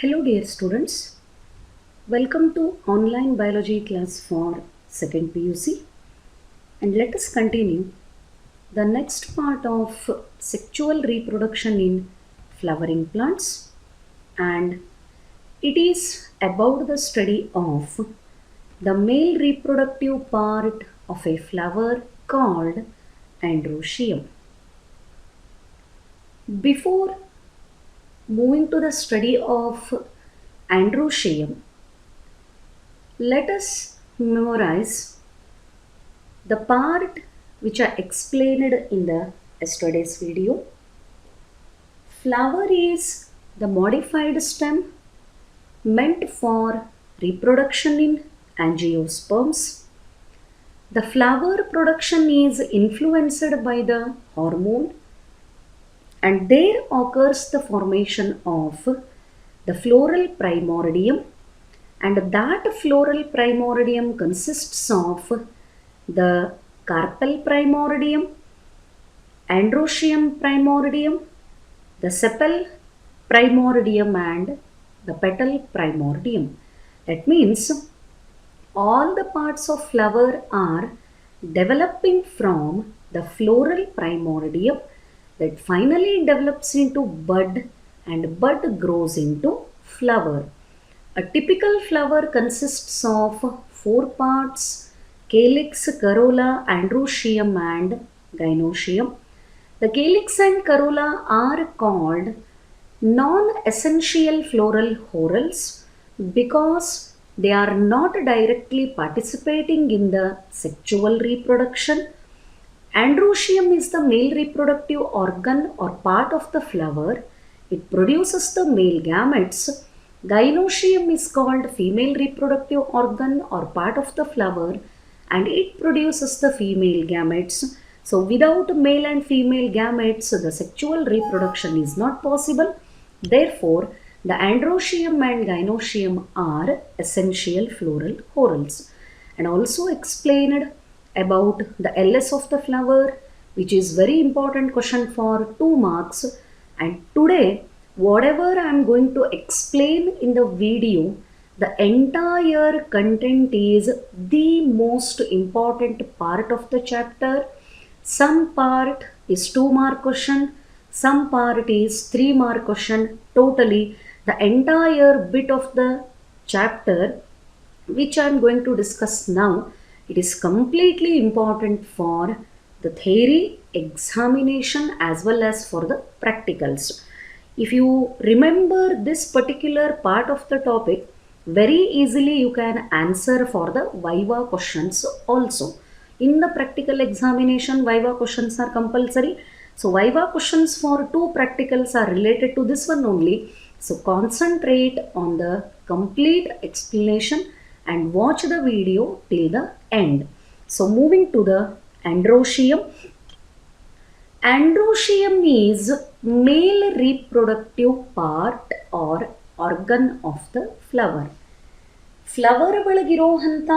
Hello dear students, welcome to online biology class for 2nd PUC, and let us continue the next part of sexual reproduction in flowering plants, and it is about the study of the male reproductive part of a flower called androecium. Before moving to the study of androecium, let us memorize the part which I explained in the yesterday's video. Flower is the modified stem meant for reproduction in angiosperms. The flower production is influenced by the hormone, and there occurs the formation of the floral primordium, and that floral primordium consists of the carpel primordium, androecium primordium, the sepal primordium, and the petal primordium. That means all the parts of flower are developing from the floral primordium that finally develops into bud, and bud grows into flower. A typical flower consists of 4 parts: calyx, corolla, androecium, and gynoecium. The calyx and corolla are called non-essential floral whorls because they are not directly participating in the sexual reproduction. Androecium is the male reproductive organ or part of the flower. It produces the male gametes. Gynoecium is called female reproductive organ or part of the flower, and it produces the female gametes. So without male and female gametes, the sexual reproduction is not possible. Therefore, the androecium and gynoecium are essential floral whorls. And also explained about the LS of the flower, which is very important question for 2 marks. And today, whatever I am going to explain in the video, the entire content is the most important part of the chapter. Some part is 2 mark question, some part is 3 mark question. Totally, the entire bit of the chapter which I am going to discuss now, it is completely important for the theory examination as well as for the practicals. If you remember this particular part of the topic, very easily you can answer for the Viva questions also. In the practical examination, Viva questions are compulsory. So Viva questions for 2 practicals are related to this one only. So concentrate on the complete explanation and watch the video till the end. So moving to the androecium. Androecium is male reproductive part or organ of the flower. Flower ಒಳಗಿರೋಂಥ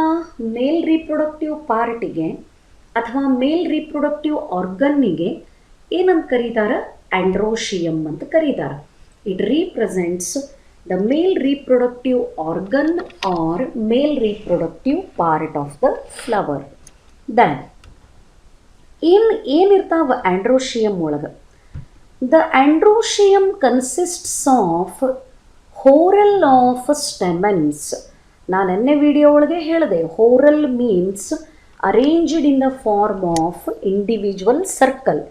male reproductive ಪಾರ್ಟಿಗೆ ಅಥವಾ male reproductive ಆರ್ಗನ್ನಿಗೆ ಏನಂತ ಕರೀತಾರೆ? Androecium ಅಂತ ಕರೀತಾರೆ. It represents the male reproductive organ or male reproductive part of the flower. Then ಏನಿರ್ತಾವ androecium ಒಳಗೆ? The androecium consists of whorl of stamens. ನಾನು ಎನ್ನೆ ವಿಡಿಯೋ ಒಳಗೆ ಹೇಳಿದೆ, whorl means arranged in the form of individual circle.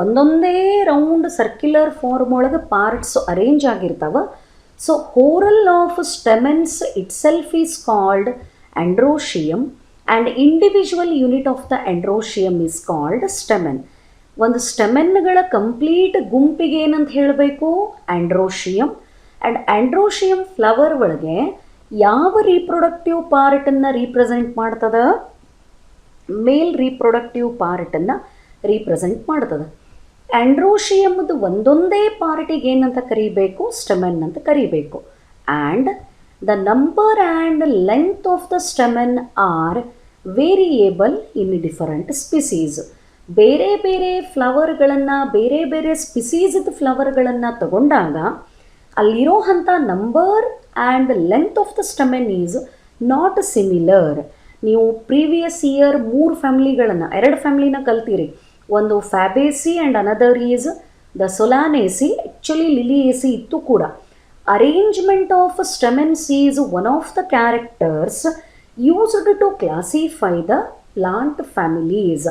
ಒಂದೊಂದೇ round circular form ಒಳಗೆ parts arrange ಆಗಿರ್ತಾವ. So whorl of stamens itself is called androecium, and individual unit of the androecium is called stamen. ಒಂದು ಸ್ಟೆಮನ್ಗಳ complete ಗುಂಪಿಗೆ ಏನಂತ ಹೇಳಬೇಕು? ಆಂಡ್ರೋಶಿಯಮ್. And ಆಂಡ್ರೋಶಿಯಮ್ flower ಒಳಗೆ ಯಾವ reproductive ಪಾರ್ಟನ್ನು represent ಮಾಡ್ತದೆ? ಮೇಲ್ ರೀಪ್ರೊಡಕ್ಟಿವ್ ಪಾರ್ಟನ್ನು ರೀಪ್ರೆಸೆಂಟ್ ಮಾಡ್ತದೆ. ಆಂಡ್ರೋಶಿಯಮ್ದು ಒಂದೊಂದೇ ಪಾರ್ಟಿಗೆ ಏನಂತ ಕರೀಬೇಕು? ಸ್ಟೆಮನ್ ಅಂತ ಕರೀಬೇಕು. And the number and length of the stamen are variable in different species. ಬೇರೆ ಬೇರೆ ಫ್ಲವರ್ಗಳನ್ನು, ಬೇರೆ ಬೇರೆ ಸ್ಪೀಸೀಸ್ದ ಫ್ಲವರ್ಗಳನ್ನು ತಗೊಂಡಾಗ ಅಲ್ಲಿರೋ ಅಂಥ number and length of the stamen is not similar. ನೀವು ಪ್ರೀವಿಯಸ್ ಇಯರ್ 2 ಫ್ಯಾಮಿಲಿನ ಕಲ್ತೀರಿ. ಒಂದು Fabaceae and another is the Solanaceae, actually Liliaceae ಇತ್ತು ಕೂಡ. Arrangement of stamens is one of the characters used to classify the plant families.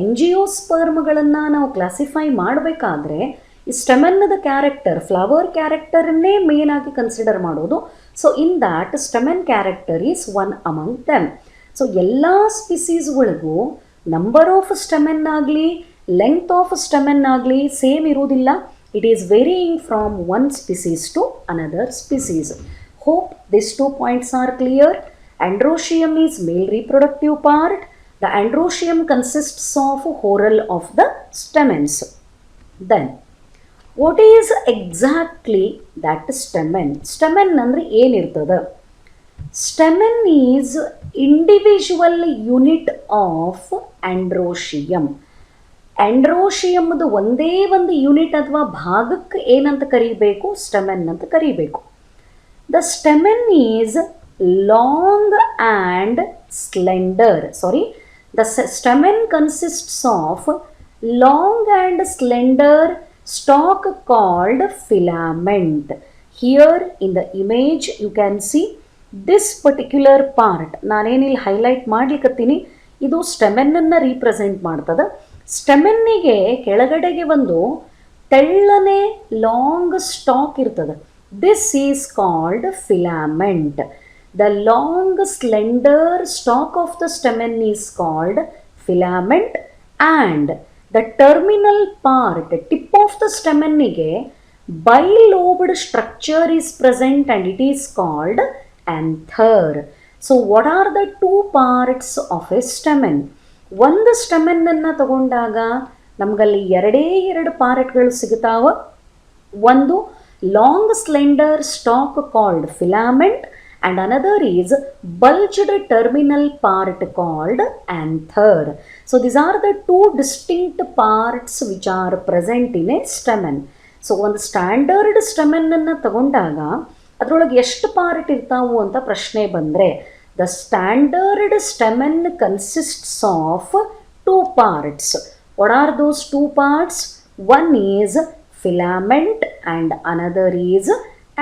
ಎಂಜಿಯೋಸ್ಪರ್ಮ್ಗಳನ್ನು ನಾವು classify ಮಾಡಬೇಕಾದ್ರೆ ಈ ಸ್ಟೆಮೆನ್ನದ ಕ್ಯಾರೆಕ್ಟರ್, ಫ್ಲವರ್ ಕ್ಯಾರೆಕ್ಟರನ್ನೇ ಮೇನ್ ಆಗಿ ಕನ್ಸಿಡರ್ ಮಾಡೋದು. So in that stamen character is one among them. So ಎಲ್ಲ ಸ್ಪೀಸೀಸ್ಗಳಿಗೂ ನಂಬರ್ ಆಫ್ ಸ್ಟೆಮೆನ್ ಆಗಲಿ ಲೆಂತ್ ಆಫ್ ಸ್ಟೆಮೆನ್ ಆಗಲಿ ಸೇಮ್ ಇರುವುದಿಲ್ಲ. It is varying from one species to another species. Hope this 2 points are clear. Androecium is male reproductive part. The androecium consists of whorl of the stamens. Then what is exactly that stamen? Stamen ಅಂದರೆ ಏನಿರ್ತದೆ? Stamen is individual unit of androecium. ಆಂಡ್ರೋಶಿಯಮ್ದು ಒಂದೇ ಒಂದು unit ಅಥವಾ ಭಾಗಕ್ಕೆ ಏನಂತ ಕರೀಬೇಕು? Stamen ಅಂತ ಕರೀಬೇಕು. The stamen is long and slender. The stamen consists of long and slender stalk called filament. Here in the image you can see this particular part. ನಾನೇನಿಲ್ಲಿ highlight ಮಾಡ್ಲಿಕ್ಕತ್ತೀನಿ, ಇದು ಸ್ಟೆಮೆನ್ನನ್ನು ರೀಪ್ರೆಸೆಂಟ್ ಮಾಡ್ತದೆ. ಸ್ಟೆಮೆನ್ನಿಗೆ ಕೆಳಗಡೆಗೆ ಒಂದು ತೆಳ್ಳನೆ ಲಾಂಗ್ ಸ್ಟಾಕ್ ಇರ್ತದೆ. This is called filament. The long slender stalk of the stamen is called filament, and the terminal part, tip of the stamen ige bilobed structure is present and it is called anther. So what are the 2 parts of a stamen? ಒಂದು ಸ್ಟೆಮೆನ್ ಅನ್ನು ತಗೊಂಡಾಗ ನಮಗಲ್ಲಿ 2 ಪಾರ್ಟ್ಗಳು ಸಿಗುತ್ತಾವ. ಒಂದು long slender stock called filament and another is bulged terminal part called anther. So these are the 2 distinct parts which are present in a stamen. So ಒಂದು standard stamen ಅನ್ನು ತಗೊಂಡಾಗ ಅದರೊಳಗೆ ಎಷ್ಟು part ಇರ್ತಾವು ಅಂತ ಪ್ರಶ್ನೆ ಬಂದರೆ, the standard stamen consists of 2 parts. What are those 2 parts? One is filament and another is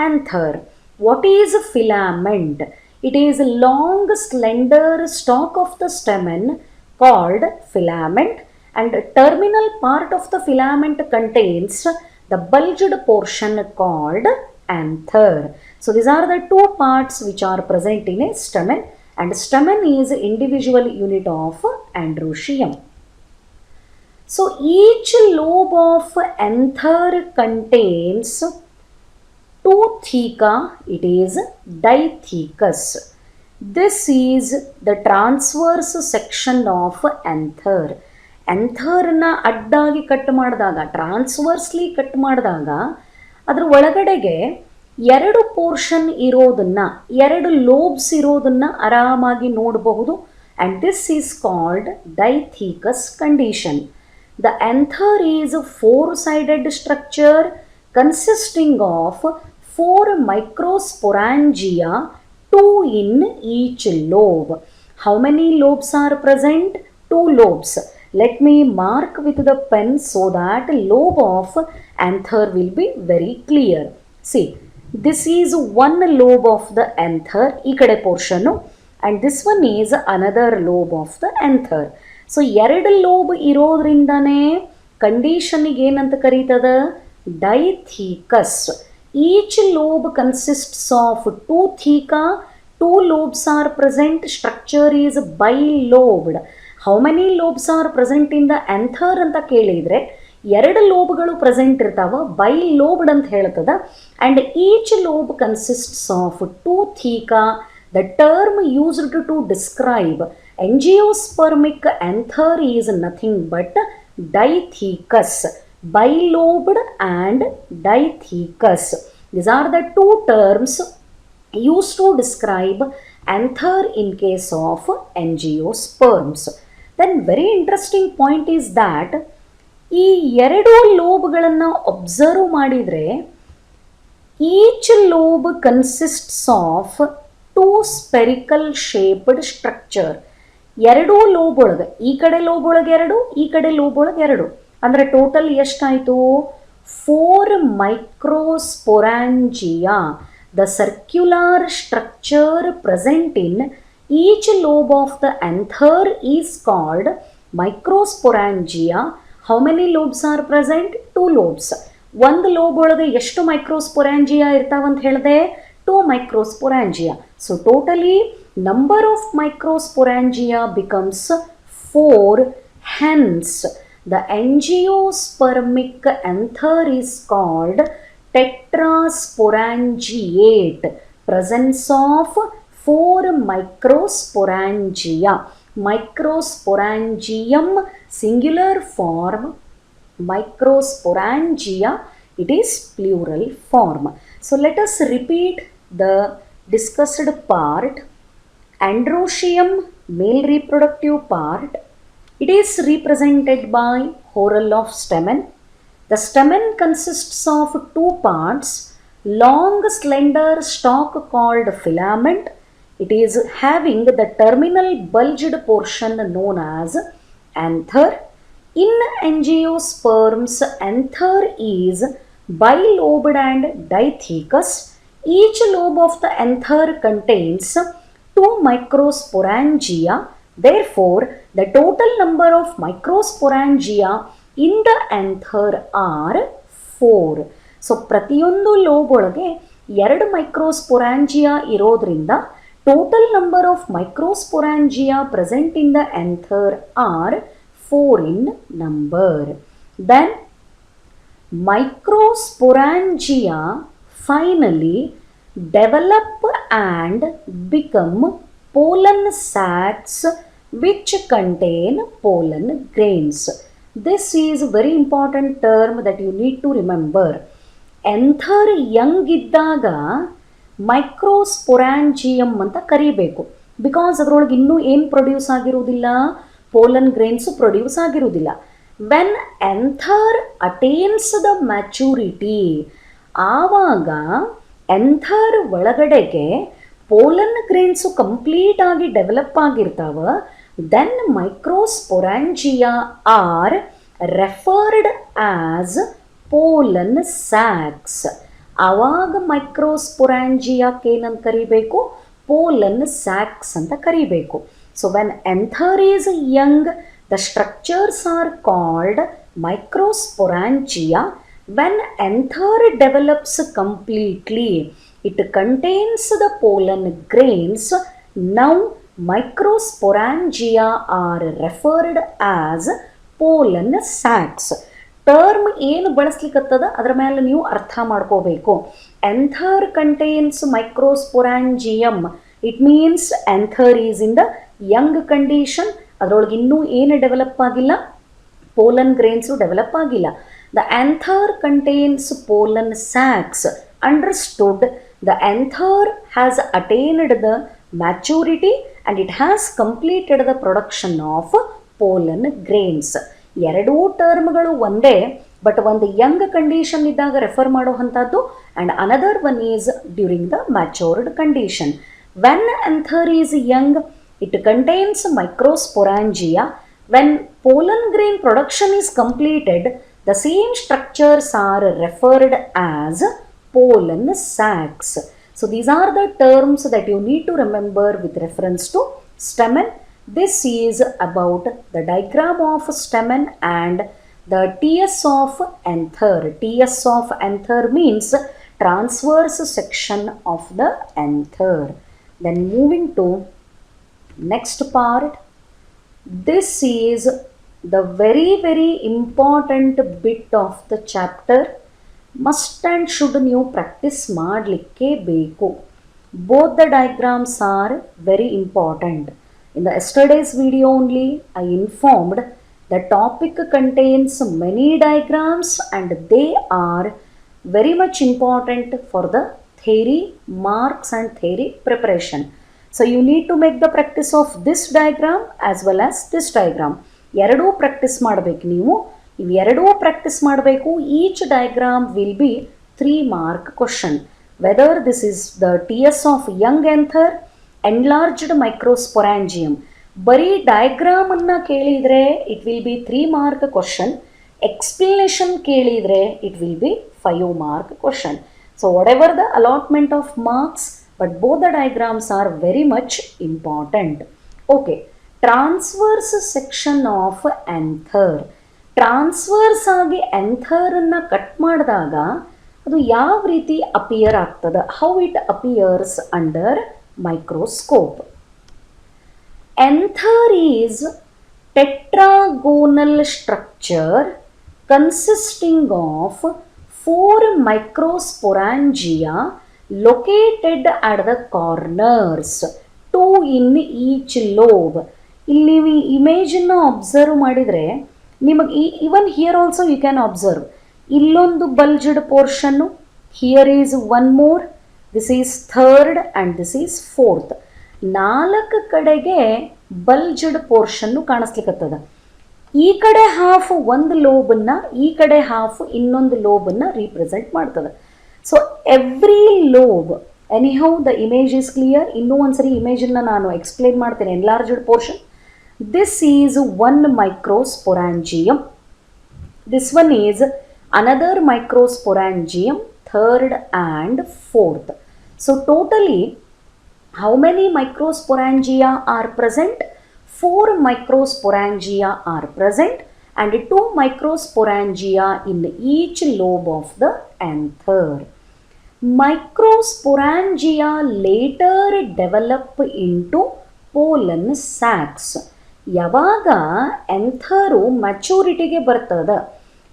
anther. What is a filament? It is a long slender stalk of the stamen called filament, and the terminal part of the filament contains the bulged portion called anther. So these are the 2 parts which are present in a stamen, and stamen is individual unit of androecium. So each lobe of anther contains 2 theca, it is dithecus. This is the transverse section of anther. Antherನ ಅಡ್ಡಾಗಿ cut ಮಾಡಿದಾಗ, transversely cut ಮಾಡಿದಾಗ ಅದ್ರ ಒಳಗಡೆಗೆ 2 portion ಇರೋದನ್ನು, 2 lobes ಇರೋದನ್ನು ಆರಾಮಾಗಿ ನೋಡಬಹುದು. And this is called dithecous condition. The anther is 4-sided structure consisting of 4 microsporangia, 2 in each lobe. How many lobes are present? 2 lobes. Let me mark with the pen so that lobe of anther will be very clear. See, this is 1 lobe of the anther, ee kade portion, and this one is another lobe of the anther. So 2 lobe irodrindane condition ige ಏನಂತ ಕರೀತದ? ಡೈಥೀಕಸ್. Each lobe consists of 2 theca, 2 lobes are present, structure is bilobed. How many lobes are present in the anther ಅಂತ ಕೇಳಿದರೆ 2 ಲೋಬ್ಗಳು present ಇರ್ತಾವ, bilobed ಅಂತ ಹೇಳ್ತದ. and each lobe consists of 2 theca. The term used to describe angiospermic anther is nothing but dithecus. Bilobed and dithecus. These are the 2 terms used to describe anther in case of angiosperms. Then very interesting point is that ಈ 2 ಲೋಬ್ಗಳನ್ನು observe ಮಾಡಿದರೆ each lobe consists of 2 spherical shaped structure. ಎರಡೂ lobe ಒಳಗೆ, ಈ ಕಡೆ lobe ಒಳಗೆ 2, ಈ ಕಡೆ lobe ಒಳಗೆ 2, ಅಂದರೆ ಟೋಟಲ್ ಎಷ್ಟಾಯಿತು? 4 microsporangia. The circular structure present in each lobe of the anther is called microsporangia. How many lobes are present? 2 lobes. ಒಂದು ಲೋಬ್ ಒಳಗೆ ಎಷ್ಟು ಮೈಕ್ರೋಸ್ಪೊರಾಂಜಿಯಾ ಇರ್ತಾವಂತ ಹೇಳಿದೆ? 2 microsporangia. So totally number of microsporangia becomes 4. Hence, the angiospermic anther is called tetrasporangiate. Presence of 4 microsporangia. Microsporangium singular form, microsporangia it is plural form. So let us repeat the discussed part. Androecium, male reproductive part, it is represented by whorl of stamen. The stamen consists of 2 parts, long slender stalk called filament. It is having the terminal bulged portion known as anther. In angiosperms, anther is bilobed and dithecous. Each lobe of the anther contains 2 microsporangia. Therefore, the total number of microsporangia in the anther are 4. So, ಪ್ರತಿಯೊಂದು lobe ಒಳಗೆ 2 ಮೈಕ್ರೋಸ್ಪೊರಾಂಜಿಯಾ ಇರೋದ್ರಿಂದ total number of microsporangia present in the anther are 4 in number. Then, microsporangia finally develop and become pollen sacs which contain pollen grains. This is a very important term that you need to remember. Anther young iddaga microsporangium anta ಕರಿಬೇಕು. Because ಅದರೊಳಗೆ ಇನ್ನೂ ಏನು produce ಆಗಿರುವುದಿಲ್ಲ? Pollen grains produce ಆಗಿರುವುದಿಲ್ಲ. When anther attains the maturity, ಆವಾಗ anther ಒಳಗಡೆಗೆ pollen grains complete ಆಗಿ develop ಆಗಿರ್ತಾವ. Then microsporangia are referred as pollen sacs. ಆವಾಗ ಮೈಕ್ರೋಸ್ಪೊರಾಂಜಿಯಾಕ್ಕೆ ಏನಂತ ಕರಿಬೇಕು? ಪೋಲನ್ ಸ್ಯಾಕ್ಸ್ ಅಂತ ಕರಿಬೇಕು. So when anther is young, the structures are called microsporangia. When anther develops completely, it contains the pollen grains. Now, microsporangia are referred as pollen sacs. Term ಏನು ಬಳಸ್ಲಿಕ್ಕತ್ತದ ಅದರ ಮೇಲೆ ನೀವು ಅರ್ಥ ಮಾಡ್ಕೋಬೇಕು. Anther contains microsporangium. It means anther is in the young condition. ಅದರೊಳಗೆ ಇನ್ನೂ ಏನು ಡೆವಲಪ್ ಆಗಿಲ್ಲ? ಪೋಲನ್ ಗ್ರೇನ್ಸು ಡೆವಲಪ್ ಆಗಿಲ್ಲ. The anther contains pollen sacs. Understood? The anther has attained the maturity and it has completed the production of pollen grains. ಎರಡೂ ಟರ್ಮ್ಗಳು ಒಂದೇ, but ಒಂದು young condition ಇದ್ದಾಗ refer ಮಾಡುವಂಥದ್ದು and another one is during the matured condition. When anther is young, it contains microsporangia. When pollen grain production is completed, the same structures are referred as pollen sacs. So these are the terms that you need to remember with reference to stamen. This is about the diagram of stamen and the TS of anther. TS of anther means transverse section of the anther. Then moving to next part. This is the very important bit of the chapter. Must and should ನೀವು practice ಮಾಡಲಿಕ್ಕೆ ಬೇಕು. Both the diagrams are very important. In the yesterday's video only I informed the topic contains many diagrams and they are very much important for the theory marks and theory preparation. So you need to make the practice of this diagram as well as this diagram. ಎರಡೂ practice ಮಾಡಬೇಕು ನೀವು. ಇವೆರಡೂ practice ಮಾಡಬೇಕು. Each diagram will be 3-mark question. Whether this is the TS of young anther, enlarged microsporangium. ಬರೀ diagram ಅನ್ನ ಕೇಳಿದರೆ it will be 3-mark question. Explanation ಕೇಳಿದರೆ it will be 5-mark question. So whatever the allotment of marks, but both the diagrams are very much important. Okay, transverse section of anther. Transverse ಆಗಿ ಆಂಥರನ್ನು cut ಮಾಡಿದಾಗ ಅದು ಯಾವ ರೀತಿ appear ಆಗ್ತದೆ, how it appears under microscope. Anther is tetragonal structure consisting of 4 microsporangia located at the corners, 2 in each lobe. ಇಲ್ಲಿ ನೀವು ಇಮೇಜನ್ನು observe ಮಾಡಿದರೆ ನಿಮಗೆ even here also you can observe, ಇಲ್ಲೊಂದು ಬಲ್ಜ್ಡ್ ಪೋರ್ಷನ್ನು, here is 1 more, this is 3rd and this is 4th. 4 ಕಡೆಗೆ ಬಲ್ಜ್ಡ್ ಪೋರ್ಷನ್ನು ಕಾಣಿಸ್ಲಿಕ್ಕತ್ತದ. ಈ ಕಡೆ half ಒಂದು ಲೋಬನ್ನು, ಈ ಕಡೆ ಹಾಫ್ ಇನ್ನೊಂದು ಲೋಬನ್ನು ರೀಪ್ರೆಸೆಂಟ್ ಮಾಡ್ತದೆ. So every lobe, anyhow the image is clear. ಇನ್ನೂ ಒಂದ್ಸರಿ ಇಮೇಜನ್ನು ನಾನು ಎಕ್ಸ್ಪ್ಲೇನ್ ಮಾಡ್ತೇನೆ. Enlarged portion, this is 1 microsporangium, this one is another microsporangium, 3rd and 4th. So totally how many microsporangia are present? 4 microsporangia are present and 2 microsporangia in each lobe of the anther. Microsporangia later develop into pollen sacs. ಯಾವಾಗ ಆಂಥರು ಮ್ಯಾಚೂರಿಟಿಗೆ ಬರ್ತದೆ,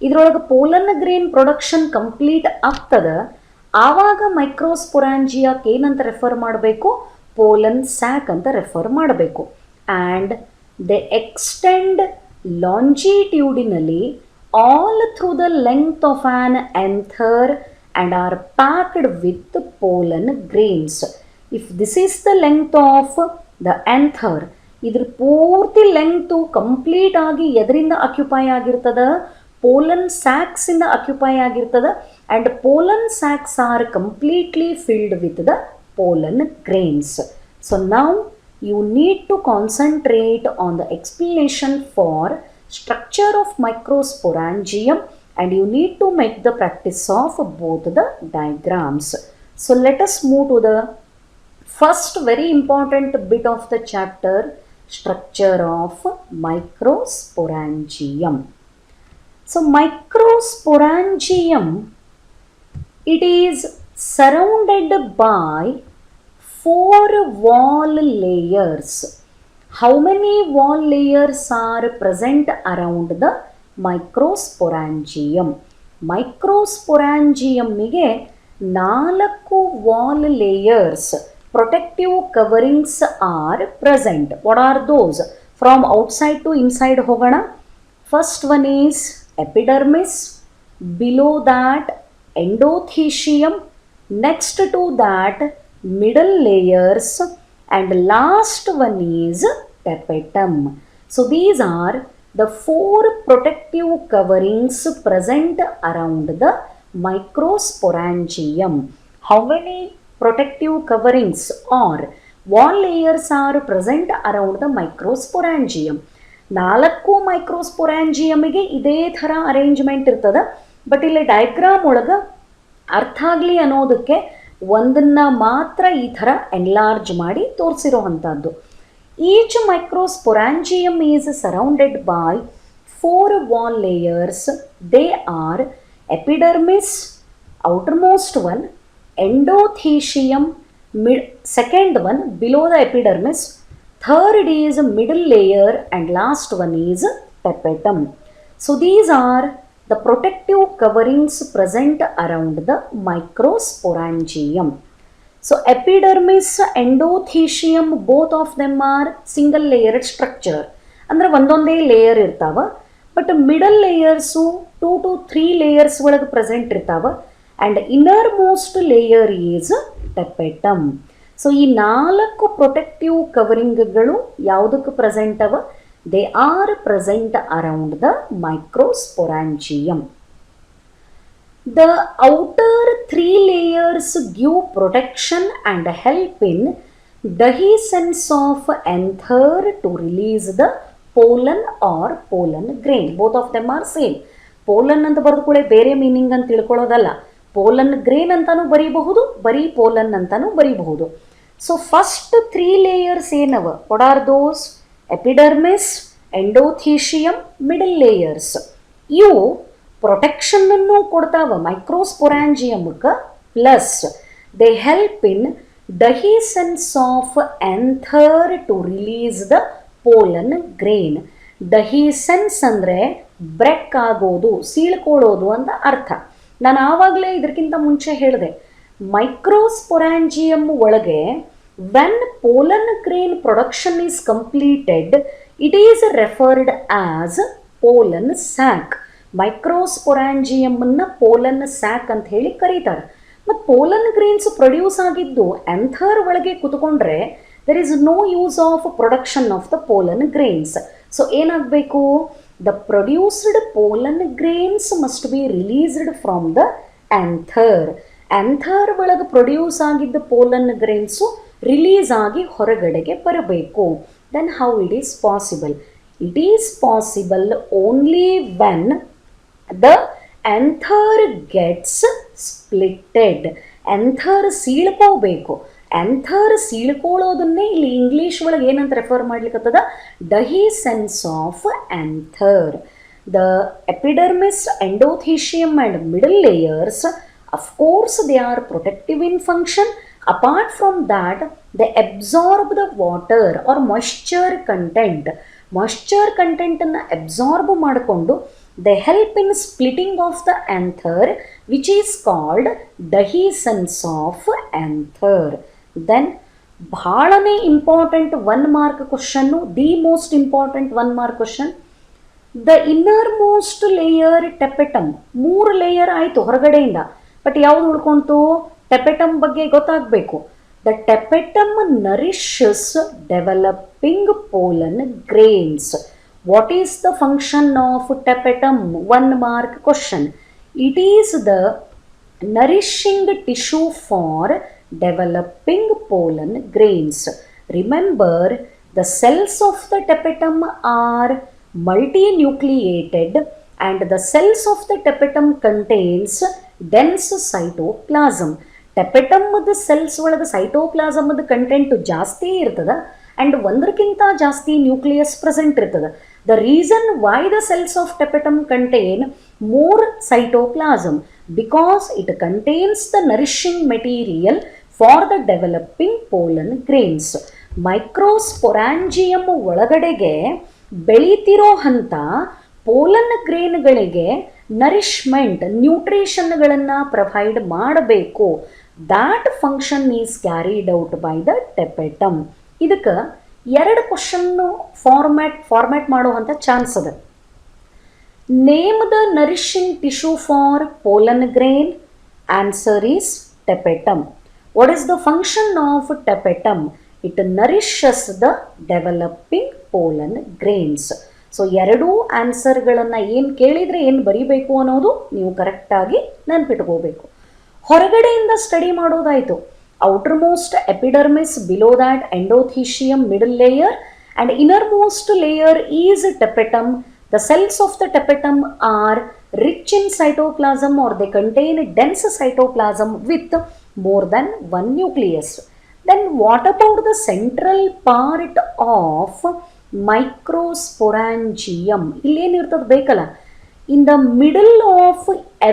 ಇದರೊಳಗೆ pollen grain production complete ಆಗ್ತದೆ, ಆವಾಗ ಮೈಕ್ರೋಸ್ಪೊರಾಂಜಿಯಾಕ್ಕೆ ಏನಂತ refer ಮಾಡಬೇಕು? Pollen sac ಅಂತ refer ಮಾಡಬೇಕು. And they extend longitudinally all through the length of an anther and are packed with pollen grains. If this is the length of the anther, ಇದ್ರ ಪೂರ್ತಿ length complete ಆಗಿ ಎದರಿಂದ occupy ಆಗಿರ್ತದ? Pollen ಸ್ಯಾಕ್ಸಿಂದ occupy ಆಗಿರ್ತದ. And pollen sacs are completely filled with the pollen grains. So now you need to concentrate on the explanation for structure of microsporangium and you need to make the practice of both the diagrams. So let us move to the first very important bit of the chapter, structure of microsporangium. So microsporangium, it is surrounded by 4 wall layers. How many wall layers are present around the microsporangium? Microsporangium ಗೆ 4 wall layers, protective coverings are present. What are those? From outside to inside hogana. First one is epidermis, below that endothecium, next to that middle layers, and last one is tapetum. So these are the 4 protective coverings present around the microsporangium. How many protective coverings or wall layers are present around the microsporangium? 4 ಮೈಕ್ರೋಸ್ಪೊರಾಂಜಿಯಮ್ಗೆ ಇದೇ ಥರ arrangement ಇರ್ತದೆ. But ಇಲ್ಲಿ diagram ಒಳಗೆ ಅರ್ಥ ಆಗಲಿ ಅನ್ನೋದಕ್ಕೆ ಒಂದನ್ನು ಮಾತ್ರ ಈ ಥರ ಎನ್ಲಾರ್ಜ್ ಮಾಡಿ ತೋರಿಸಿರೋ ಅಂಥದ್ದು. Each microsporangium is surrounded by 4 wall layers. They are epidermis, outermost one, endothecium, second one below the epidermis, third is middle layer, and last one is tapetum. So these are the protective coverings present around the microsporangium. So epidermis, endothecium, both of them are single layered structure. ಅಂದ್ರೆ ಒಂದೊಂದೇ layer ಇರ್ತಾವ. But middle layers 2 to 3 layers ಒಳಗೆ present ಇರ್ತಾವ. And inner most layer is tapetum. So ಈ 4 protective ಕವರಿಂಗ್ಗಳು ಯಾವುದಕ್ಕೆ present ಅವ? They are present around the microsporangium. The outer three layers give protection and help in dehiscence of anther to release the pollen or pollen grain. Both of them are same. Pollen ಅಂತ ಬರೆದುಕೊಳ್ಳೆ ಬೇರೆ meaning ಅಂತ ತಿಳ್ಕೊಳ್ಳೋದಲ್ಲ. Pollen grain ಅಂತಾನು ಬರೀಬಹುದು, ಬರೀ pollen ಅಂತಾನು ಬರೀಬಹುದು. So first 3 layers ಏನವ? What are those? Epidermis, endothecium, middle layers. ಇವು protection ಅನ್ನು ಕೊಡ್ತಾವ ಮೈಕ್ರೋಸ್ಪೊರಾಂಜಿಯಮ್ಗೆ. Plus they help in dehiscence of anther to release the pollen grain. Dehiscence ಅಂದರೆ ಬ್ರೆಕ್ ಆಗೋದು, ಸೀಳ್ಕೊಳ್ಳೋದು ಅಂತ ಅರ್ಥ. ನಾನು ಆವಾಗಲೇ ಇದಕ್ಕಿಂತ ಮುಂಚೆ ಹೇಳಿದೆ, ಮೈಕ್ರೋಸ್ಪೊರಾಂಜಿಯಮ್ ಒಳಗೆ when pollen grain production is completed it is referred as pollen sac. ಮೈಕ್ರೋಸ್ಪೊರಾಂಜಿಯಮ್ನ ಪೋಲನ್ ಸ್ಯಾಕ್ ಅಂತ ಹೇಳಿ ಕರೀತಾರೆ. ಮತ್ತು ಪೋಲನ್ ಗ್ರೇನ್ಸ್ ಪ್ರೊಡ್ಯೂಸ್ ಆಗಿದ್ದು ಆಂಥರ್ ಒಳಗೆ ಕುತ್ಕೊಂಡ್ರೆ there is no use of production of the pollen grains. So ಏನಾಗಬೇಕು? The produced pollen grains must be released from the anther. Anther ಒಳಗೆ ಪ್ರೊಡ್ಯೂಸ್ ಆಗಿದ್ದ ಪೋಲನ್ ಗ್ರೇನ್ಸು ರಿಲೀಸ್ ಆಗಿ ಹೊರಗಡೆಗೆ ಬರಬೇಕು. Then how it is possible? It is possible only when the anther gets splitted. anther ಸೀಳ್ಕೋಬೇಕು. Anther ಸೀಳ್ಕೊಳ್ಳೋದನ್ನೇ ಇಲ್ಲಿ English ಒಳಗೆ ಏನಂತ refer ಮಾಡ್ಲಿಕ್ಕತ್ತದ? Dehiscence of anther. The epidermis, endothecium and middle layers, of course they are protective in function. Apart from that they absorb the water or moisture content. Moisture content ಅನ್ನು absorb ಮಾಡಿಕೊಂಡು they help in splitting of the anther, which is called dehiscence of anther. Then ಬಹಳನೇ important 1 mark question, the most important 1 mark question. The inner most layer tapetum. 3 layer ಆಯಿತು ಹೊರಗಡೆಯಿಂದ, but ಯಾವುದು ಉಳ್ಕೊಂತು? Tapetum ಬಗ್ಗೆ ಗೊತ್ತಾಗಬೇಕು. The tapetum nourishes developing pollen grains. What is the function of tapetum? 1 mark question. It is the nourishing tissue for developing pollen grains. Remember, the cells of the tapetum are multinucleated and the cells of the tapetum contains dense cytoplasm. tapetum the cells ಒಳಗೆ cytoplasm the content ಜಾಸ್ತಿ ಇರ್ತದ and ಒಂದಕ್ಕಿಂತ ಜಾಸ್ತಿ nucleus present ಇರ್ತದ. The reason why the cells of tapetum contain more cytoplasm because it contains the nourishing material for the developing pollen grains. Microsporangium ಒಳಗಡೆಗೆ ಬೆಳೀತಿರೋ ಹಂತ pollen ಗ್ರೇನ್ಗಳಿಗೆ ನರಿಶ್ಮೆಂಟ್, ನ್ಯೂಟ್ರಿಷನ್ಗಳನ್ನು ಪ್ರೊವೈಡ್ ಮಾಡಬೇಕು. That function is carried out by the tapetum. ಇದಕ್ಕೆ 2 question format ಮಾಡುವಂಥ chance ಅದ. Name the nourishing tissue for pollen grain. Answer is tapetum. What is the function of tapetum? It nourishes the developing pollen grains. So 2 ಆನ್ಸರ್ಗಳನ್ನು ಏನು ಕೇಳಿದರೆ ಏನು ಬರೀಬೇಕು ಅನ್ನೋದು ನೀವು ಕರೆಕ್ಟಾಗಿ ನೆನ್ಪಿಟ್ಕೋಬೇಕು. ಹೊರಗಡೆಯಿಂದ ಸ್ಟಡಿ ಮಾಡೋದಾಯಿತು. outermost epidermis, below that endothecium, middle layer, and innermost layer is tapetum. The cells of the tapetum are rich in cytoplasm or they contain dense cytoplasm with more than 1 nucleus. Then what about the central part of microsporangium? ಇಲ್ಲೇನಿರ್ತದೆ ಬೇಕಲ್ಲ? In the middle of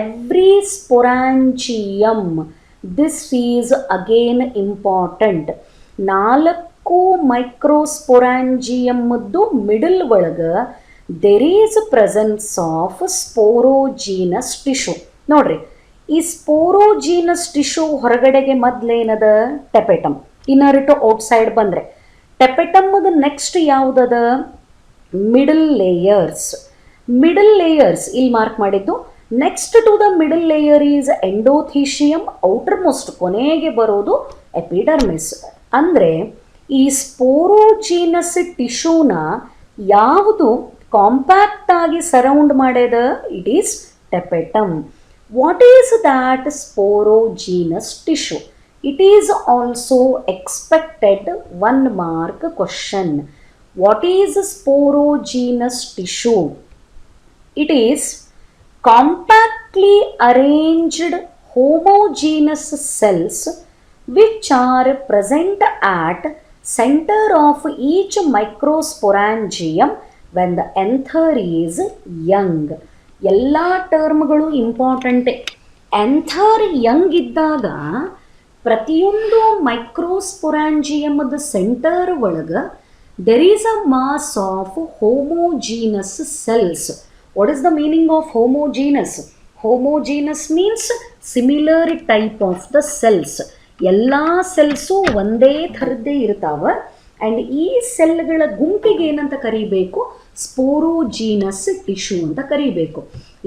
every sporangium, this is again important. 4 ಮೈಕ್ರೋಸ್ಪೊರಾಂಜಿಯಮ್ದು middle ಒಳಗೆ there is presence of sporogenous tissue. ನೋಡ್ರಿ, ಈ sporogenous tissue ಹೊರಗಡೆಗೆ ಮೊದಲೇನದ? Tapetum. Inner to outside ಬಂದರೆ ಟೆಪೆಟಮ್ದು next ಯಾವುದದ? Middle layers. ಮಿಡಲ್ ಲೇಯರ್ಸ್ ಇಲ್ಲಿ ಮಾರ್ಕ್ ಮಾಡಿದ್ದು. Next to the middle layer is endothecium. Outermost ಕೊನೆಗೆ ಬರೋದು ಎಪಿಡರ್ಮಿಸ್. ಅಂದರೆ ಈ ಸ್ಪೋರೋಜೀನಸ್ ಟಿಶ್ಯೂನ ಯಾವುದು ಕಾಂಪ್ಯಾಕ್ಟ್ ಆಗಿ ಸರೌಂಡ್ ಮಾಡ್ಯದ? It is tapetum. What is that sporogenous tissue? It is also expected 1 mark question. What is sporogenous tissue? It is compactly arranged homogeneous cells which are present at center of each microsporangium when the anther is young. ಎಲ್ಲ ಟರ್ಮ್ಗಳು ಇಂಪಾರ್ಟೆಂಟೇ. Anther Young ಇದ್ದಾಗ ಪ್ರತಿಯೊಂದು ಮೈಕ್ರೋಸ್ಪೊರಾಂಜಿಯಮದ centre ಒಳಗೆ there is a mass of homogeneous cells. What is the meaning of homogeneous? Homogeneous means similar type of the cells. ಎಲ್ಲ cells ಒಂದೇ ಥರದ್ದೇ ಇರ್ತಾವ. And ಈ ಸೆಲ್ಗಳ ಗುಂಪಿಗೆ ಏನಂತ ಕರಿಬೇಕು? ಸ್ಪೋರೋಜೀನಸ್ ಟಿಶ್ಯೂ ಅಂತ ಕರಿಬೇಕು.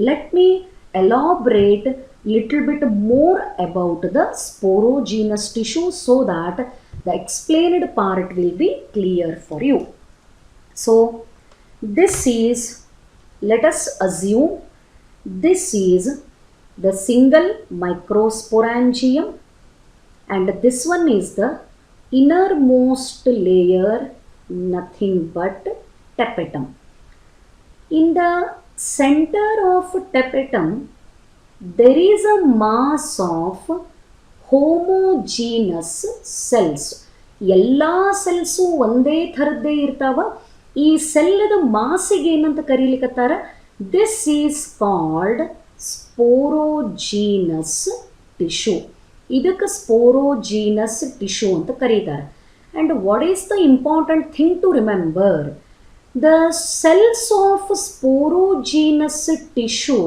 Let me elaborate little bit more about the sporogenous tissue so that the explained part will be clear for you. So this is, let us assume this is the single microsporangium and this one is the innermost layer, nothing but tapetum. In the center of tapetum there is a mass of homogeneous cells. ಎಲ್ಲ cells ಒಂದೇ ಥರದ್ದೇ ಇರ್ತಾವ. ಈ ಸೆಲ್ಲದ ಮಾಸಿಗೆ ಏನಂತ ಕರೀಲಿಕ್ಕತ್ತಾರ? This is called sporogenous tissue. ಇದಕ್ಕೆ ಸ್ಪೋರೋಜೀನಸ್ ಟಿಶ್ಯೂ ಅಂತ ಕರೀತಾರೆ. And what is the important thing to remember? The cells of sporogenous tissue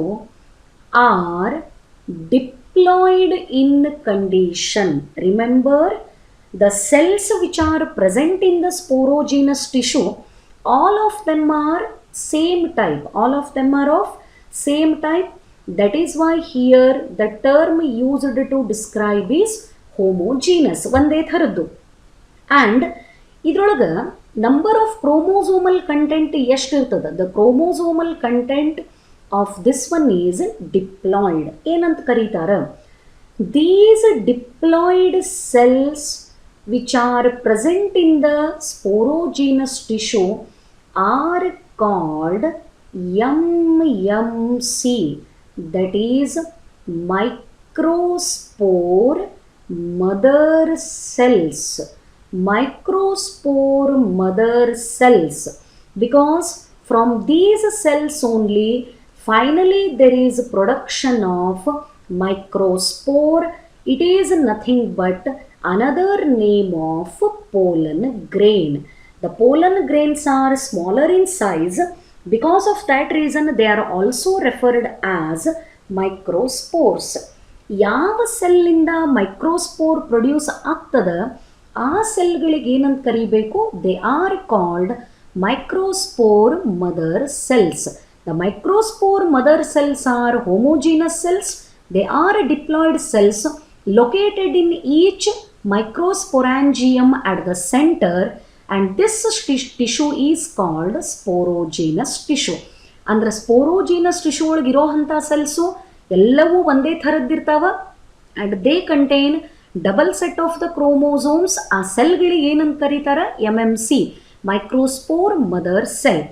are diploid in condition. Remember, the cells which are present in the sporogenous tissue, all of them are same type. All of them are of same type. That is why here the term used to describe is homogeneous. ಒಂದೇ ಥರದ್ದು. And ಇದ್ರೊಳಗೆ number of chromosomal content ಎಷ್ಟು ಇರ್ತದೆ? The chromosomal content of this one is diploid. ಏನಂತ ಕರೀತಾರ? These diploid cells which are present in the sporogenous tissue are called MMC, that is microspore mother cells. Microspore mother cells, because from these cells only finally there is production of microspore. It is nothing but another name of pollen grain. The pollen grains are smaller in size. Because of that reason they are also referred as microspores. ಯಾವ ಸೆಲ್ಲಿಂದ microspore produce ಆಗ್ತದ ಆ ಸೆಲ್ಗಳಿಗೆ ಏನಂತ ಕರಿಬೇಕು? They are called microspore mother cells. The microspore mother cells are homogeneous cells. They are diploid cells located in each microsporangium at the center, and this tissue is called sporogenous tissue. ಅಂದ್ರೆ ಸ್ಪೋರೋಜಿನಸ್ tissue ಒಳಗೆ ಇರೋವಂಥ cells ಎಲ್ಲವೂ ಒಂದೇ ಥರದ್ದಿರ್ತಾವ. And they contain double set of the chromosomes. ಆ ಸೆಲ್ಗಳಿಗೆ ಏನಂತ ಕರೀತಾರೆ? MMC, microspore mother cell.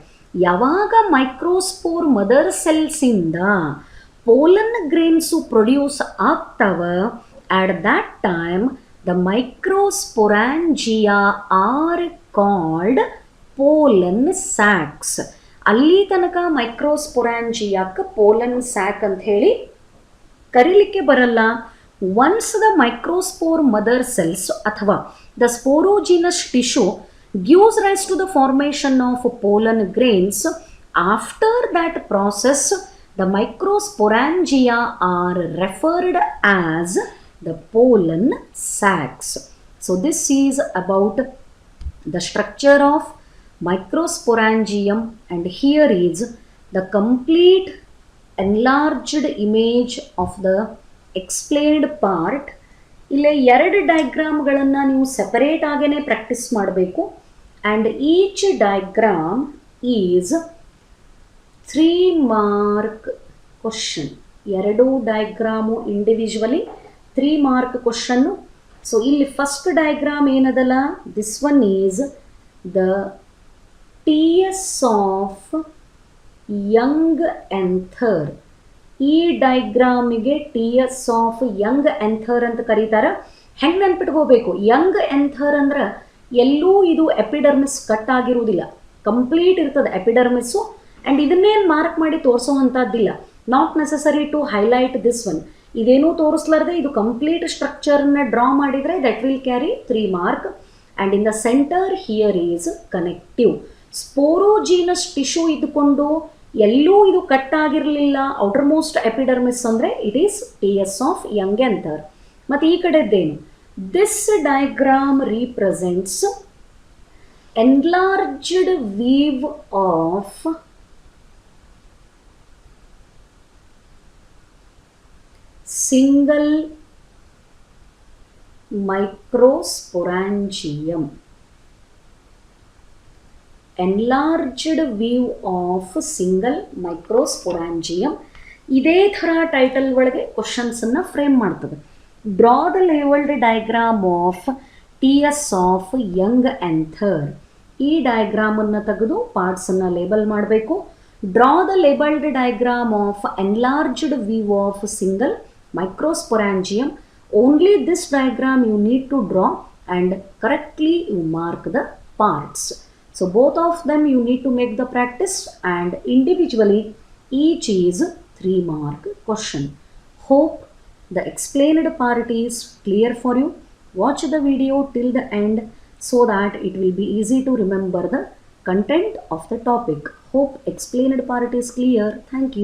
ಯಾವಾಗ ಮೈಕ್ರೋಸ್ಪೋರ್ ಮದರ್ ಸೆಲ್ಸಿಂದ ಪೋಲನ್ ಗ್ರೇನ್ಸು ಪ್ರೊಡ್ಯೂಸ್ ಆಗ್ತಾವ, at that time the microsporangia are called pollen sacs. ಅಲ್ಲಿ ತನಕ ಮೈಕ್ರೋಸ್ಪೊರಾಂಜಿಯಾಕ್ಕೆ ಪೋಲನ್ ಸ್ಯಾಕ್ ಅಂತ ಹೇಳಿ ಕರೀಲಿಕ್ಕೆ ಬರಲ್ಲ. Once the microspore mother cells ಅಥವಾ the sporogenous tissue gives rise to the formation of pollen grains, after that process the microsporangia are referred as the pollen sacs. So this is about the structure of microsporangium, and here is the complete enlarged image of the explained part. ಇಲ್ಲಿ ಎರಡು ಡಯಾಗ್ರಾಮ್ಗಳನ್ನು ನೀವು separate ಆಗೇ practice ಮಾಡಬೇಕು. and each diagram is 3 mark question. ಎರಡು diagram individually 3 mark question. So ಇಲ್ಲಿ first diagram ಏನದಲ್ಲ, this one is the T S of young anther. ಈ ಡಯಾಗ್ರಾಮಿಗೆ T S of young anther ಅಂತ ಕರೀತಾರೆ. ಹೆಂಗೆ ನೆನ್ಪಿಟ್ಕೋಬೇಕು, ಯಂಗ್ ಎಂಥರ್ ಅಂದ್ರೆ ಎಲ್ಲೂ ಇದು ಎಪಿಡರ್ಮಿಸ್ ಕಟ್ ಆಗಿರುವುದಿಲ್ಲ, ಕಂಪ್ಲೀಟ್ ಇರ್ತದೆ ಎಪಿಡರ್ಮಿಸ್ಸು. ಆ್ಯಂಡ್ ಇದನ್ನೇನು ಮಾರ್ಕ್ ಮಾಡಿ ತೋರಿಸೋ ಅಂಥದ್ದಿಲ್ಲ, not necessary to highlight this one. ಇದೇನೂ ತೋರಿಸ್ಲಾರ್ದೆ ಇದು ಕಂಪ್ಲೀಟ್ ಸ್ಟ್ರಕ್ಚರ್ನ ಡ್ರಾ ಮಾಡಿದರೆ that will carry 3 mark. And in the centre here is connective. Sporogenous tissue ಇದ್ದುಕೊಂಡು ಎಲ್ಲೂ ಇದು ಕಟ್ ಆಗಿರಲಿಲ್ಲ, ಔಟರ್ ಮೋಸ್ಟ್ ಎಪಿಡರ್ಮಿಸ್ ಅಂದರೆ it is T S of young anther. ಮತ್ತು ಈ ಕಡೆದ್ದೇನು, this diagram represents enlarged weave of single microsporangium. Enlarged weave of single microsporangium. ಇದೇ ಥರ ಟೈಟಲ್ ಒಳಗೆ ಕ್ವಶನ್ಸನ್ನು ಫ್ರೇಮ್ ಮಾಡ್ತದೆ. Draw the labelled diagram of T S of young anther. ಈ ಡಯಾಗ್ರಾಮನ್ನು ತೆಗೆದು ಪಾರ್ಟ್ಸನ್ನು ಲೇಬಲ್ ಮಾಡಬೇಕು. Draw the labelled diagram of enlarged view of single microsporangium. Only this diagram you need to draw and correctly you mark the parts. So both of them you need to make the practice, and individually each is 3 mark question. Hope the explained part is clear for you. Watch the video till the end so that it will be easy to remember the content of the topic. Hope explained part is clear. Thank you.